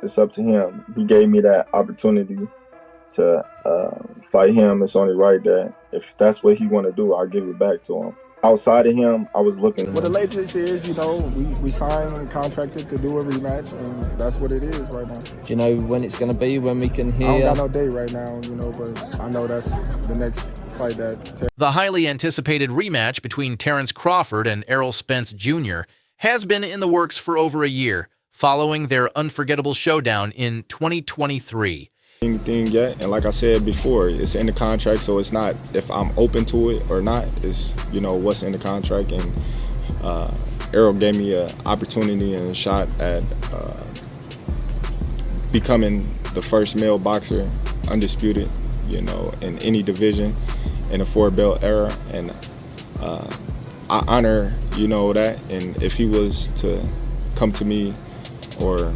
it's up to him. He gave me that opportunity to fight him. It's only right that if that's what he want to do, I'll give it back to him. Outside of him, I was looking. Well, the latest is, we signed and contracted to do a rematch, and that's what it is right now. Do you know when it's going to be, when we can hear? I don't got no date right now, but I know that's the next fight that... The highly anticipated rematch between Terence Crawford and Errol Spence Jr. has been in the works for over a year, following their unforgettable showdown in 2023. Anything yet, and like I said before, it's in the contract, so it's not if I'm open to it or not. It's what's in the contract, and Errol gave me an opportunity and a shot at becoming the first male boxer, undisputed, in any division in the 4-belt era, and I honor that. And if he was to come to me or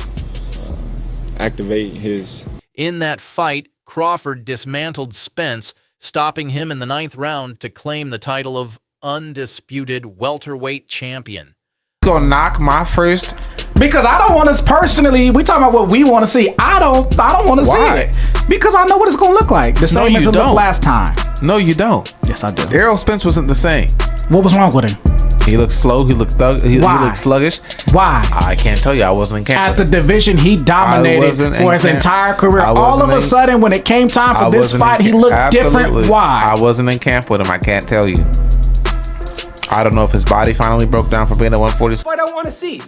activate his... In that fight, Crawford dismantled Spence, stopping him in the 9th round to claim the title of undisputed welterweight champion. Gonna knock my first, because I don't want to personally. We talking about what we want to see. I don't want to see it because I know what it's gonna look like. The same as it looked last time. No, you don't. Yes, I do. Errol Spence wasn't the same. What was wrong with him? He looked slow. He looked he looked sluggish. Why? I can't tell you. I wasn't in camp. At the division, he dominated for his entire career. All of a sudden, when it came time for this fight, he looked different. Why? I wasn't in camp with him. I can't tell you. I don't know if his body finally broke down for being at 140. What I want to see.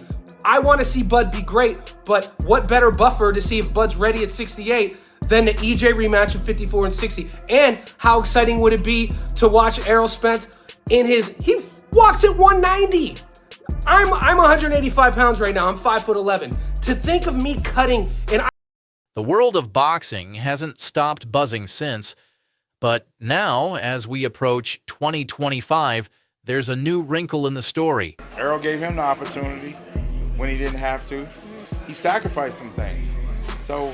I want to see Bud be great, but what better buffer to see if Bud's ready at 68 than the EJ rematch of 54 and 60? And how exciting would it be to watch Errol Spence in his... He walks at 190. I'm 185 pounds right now. I'm 5'11". To think of me cutting and... The world of boxing hasn't stopped buzzing since, but now, as we approach 2025, there's a new wrinkle in the story. Errol gave him the opportunity when he didn't have to. He sacrificed some things. So,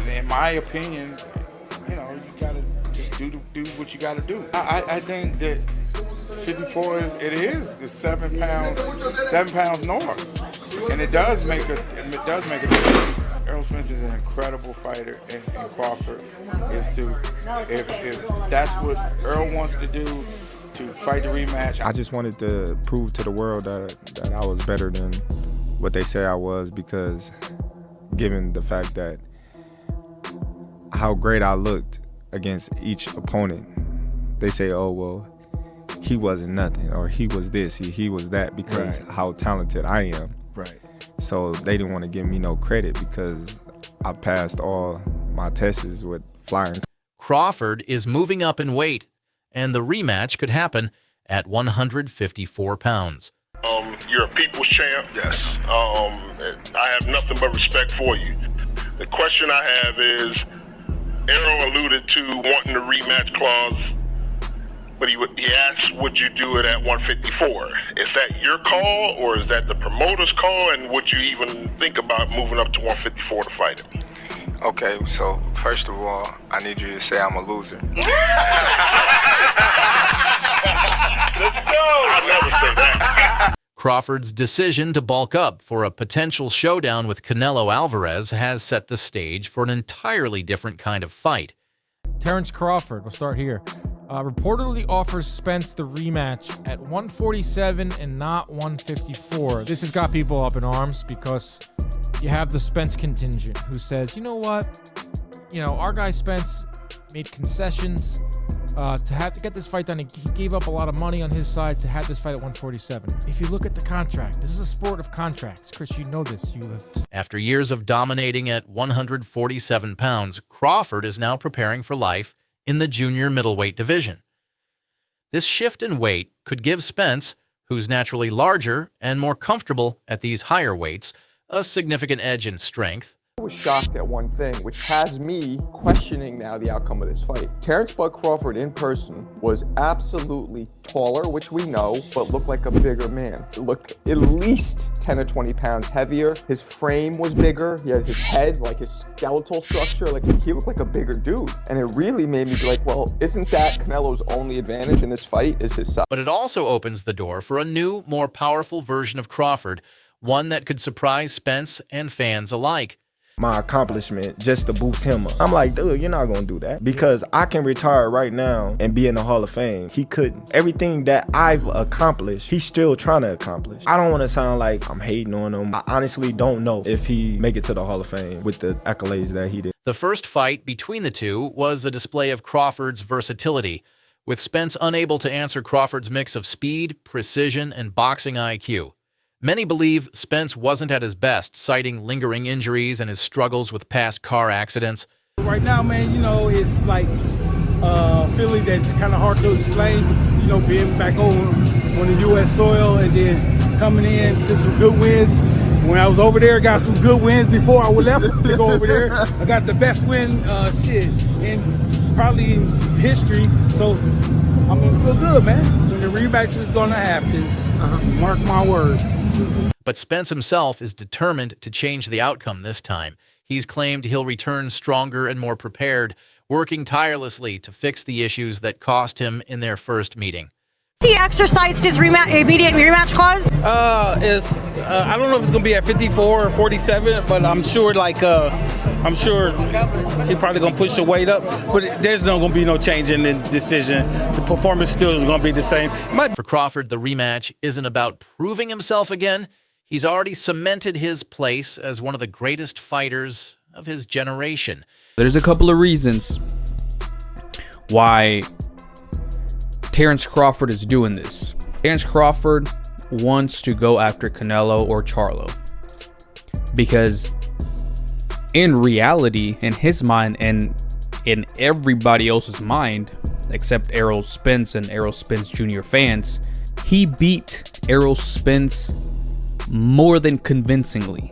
in my opinion, you gotta just do what you gotta do. I think that 54 is 7 pounds north, and it does make a difference. Errol Spence is an incredible fighter, and Crawford is too. If that's what Errol wants to do, to fight the rematch. I just wanted to prove to the world that I was better than what they say I was, because given the fact that how great I looked against each opponent, they say, oh, well, he wasn't nothing, or he was this, he was that, because how talented I am. Right. So they didn't want to give me no credit because I passed all my tests with flying. Crawford is moving up in weight, and the rematch could happen at 154 pounds. You're a people's champ. Yes. I have nothing but respect for you. The question I have is, Errol alluded to wanting the rematch clause, but he asked, would you do it at 154? Is that your call, or is that the promoter's call, and would you even think about moving up to 154 to fight him? Okay, so first of all, I need you to say I'm a loser. Let's go! I'll never say that. Crawford's decision to bulk up for a potential showdown with Canelo Alvarez has set the stage for an entirely different kind of fight. Terence Crawford, we'll start here, reportedly offers Spence the rematch at 147 and not 154. This has got people up in arms because you have the Spence contingent who says, you know what, our guy Spence made concessions to get this fight done. He gave up a lot of money on his side to have this fight at 147. If you look at the contract, this is a sport of contracts. Chris, you know this. After years of dominating at 147 pounds, Crawford is now preparing for life in the junior middleweight division. This shift in weight could give Spence, who's naturally larger and more comfortable at these higher weights, a significant edge in strength. I was shocked at one thing, which has me questioning now the outcome of this fight. Terence Bud Crawford in person was absolutely taller, which we know, but looked like a bigger man. He looked at least 10 or 20 pounds heavier. His frame was bigger. He had his head, like his skeletal structure, like he looked like a bigger dude. And it really made me be like, well, isn't that Canelo's only advantage in this fight is his size? But it also opens the door for a new, more powerful version of Crawford, one that could surprise Spence and fans alike. My accomplishment just to boost him up. I'm like, dude, you're not gonna do that because I can retire right now and be in the Hall of Fame. He couldn't. Everything that I've accomplished, he's still trying to accomplish. I don't want to sound like I'm hating on him. I honestly don't know if he make it to the Hall of Fame with the accolades that he did. The first fight between the two was a display of Crawford's versatility, with Spence unable to answer Crawford's mix of speed, precision, and boxing IQ. Many believe Spence wasn't at his best, citing lingering injuries and his struggles with past car accidents. Right now, man, you know, it's like a feeling that's kind of hard to explain, you know, being back over on the U.S. soil and then coming in to some good wins. When I was over there, got some good wins before I left to go over there. I got the best win, in probably in history. So I'm going to feel good, man. So the rematch is going to happen. Mark my words. But Spence himself is determined to change the outcome this time. He's claimed he'll return stronger and more prepared, working tirelessly to fix the issues that cost him in their first meeting. He exercised his immediate rematch clause? I don't know if it's going to be at 54 or 47, but I'm sure he's probably going to push the weight up. But there's not going to be no change in the decision. The performance still is going to be the same. For Crawford, the rematch isn't about proving himself again. He's already cemented his place as one of the greatest fighters of his generation. There's a couple of reasons why Terence Crawford is doing this. Terence Crawford wants to go after Canelo or Charlo because in reality, in his mind and in everybody else's mind, except Errol Spence and Errol Spence Jr. fans, he beat Errol Spence more than convincingly,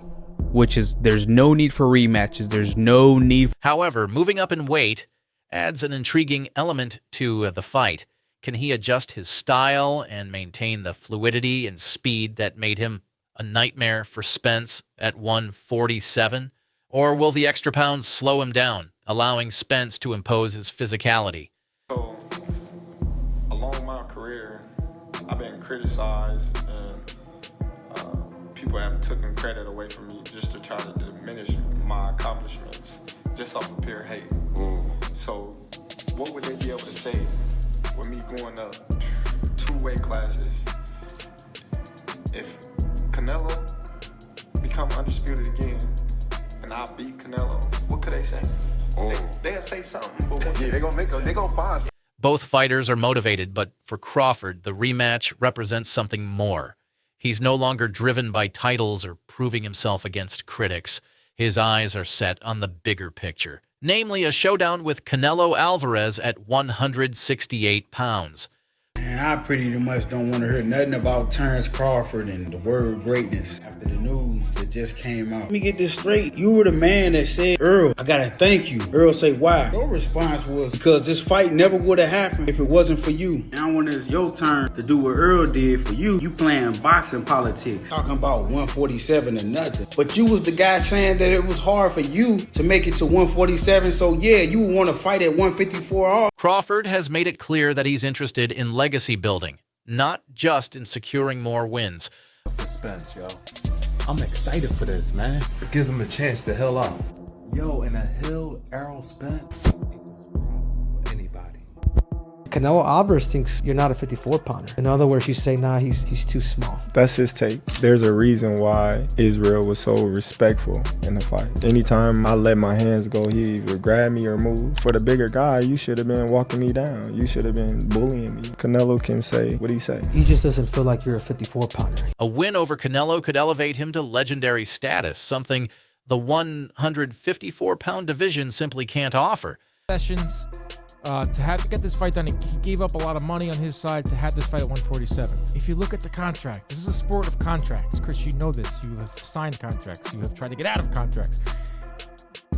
which is there's no need for rematches. There's no need. However, moving up in weight adds an intriguing element to the fight. Can he adjust his style and maintain the fluidity and speed that made him a nightmare for Spence at 147? Or will the extra pounds slow him down, allowing Spence to impose his physicality? So, along my career, I've been criticized and people have taken credit away from me just to try to diminish my accomplishments, just off of pure hate. So, what would they be able to say with me going up 2 weight classes? If Canelo become undisputed again and I beat Canelo, what could they say? They'll say something, but they're gonna find something. Both fighters are motivated, but for Crawford, the rematch represents something more. He's no longer driven by titles or proving himself against critics. His eyes are set on the bigger picture, namely a showdown with Canelo Alvarez at 168 pounds. And I pretty much don't want to hear nothing about Terence Crawford and the word greatness after the news that just came out. Let me get this straight. You were the man that said, Earl, I gotta thank you. Earl say, why? Your response was, because this fight never would have happened if it wasn't for you. Now when it's your turn to do what Earl did for you, you playing boxing politics, talking about 147 and nothing. But you was the guy saying that it was hard for you to make it to 147, so yeah, you would want to fight at 154 all. Crawford has made it clear that he's interested in legacy building, not just in securing more wins. Spence, yo. I'm excited for this, man. It gives him a chance to heal up. Yo, and a hill Errol Spence ain't gonna problem for anybody. Canelo Alvarez thinks you're not a 54 pounder. In other words, you say, nah, he's too small. That's his take. There's a reason why Israel was so respectful in the fight. Anytime I let my hands go, he either grab me or move. For the bigger guy, you should have been walking me down. You should have been bullying me. Canelo can say what he say. He just doesn't feel like you're a 54 pounder. A win over Canelo could elevate him to legendary status, something the 154-pound division simply can't offer. Sessions. To get this fight done, he gave up a lot of money on his side to have this fight at 147. If you look at the contract, this is a sport of contracts. Chris, you know this. You have signed contracts. You have tried to get out of contracts.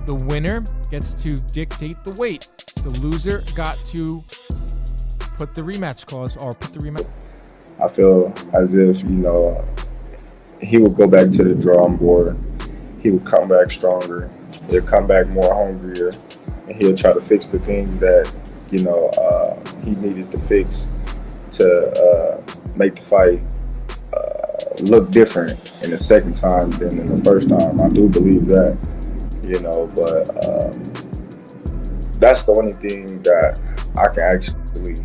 The winner gets to dictate the weight. The loser got to put the rematch clause or put the rematch. I feel as if, he would go back to the drawing board. He would come back stronger. He'll come back more hungrier. And he'll try to fix the things that, he needed to fix to make the fight look different in the second time than in the first time. I do believe that, but that's the only thing that I can actually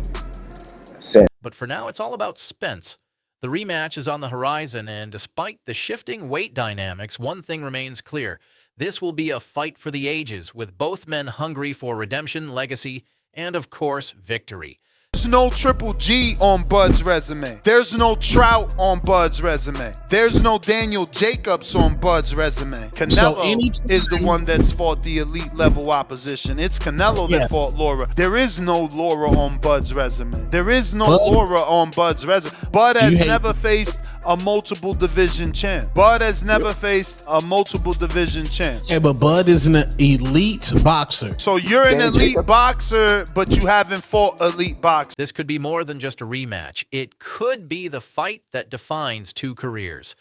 say. But for now, it's all about Spence. The rematch is on the horizon, and despite the shifting weight dynamics, one thing remains clear. This will be a fight for the ages, with both men hungry for redemption, legacy, and, of course, victory. There's no Triple G on Bud's resume. There's no Trout on Bud's resume. There's no Daniel Jacobs on Bud's resume. Canelo is the one that's fought the elite level opposition. It's Canelo that fought Laura. There is no Laura on Bud's resume. There is no Laura on Bud's resume. Bud has never faced a multiple division champ. Bud has never faced a multiple division champ. Yeah, but Bud is an elite boxer. So you're an elite boxer, but you haven't fought elite boxers. This could be more than just a rematch. It could be the fight that defines two careers.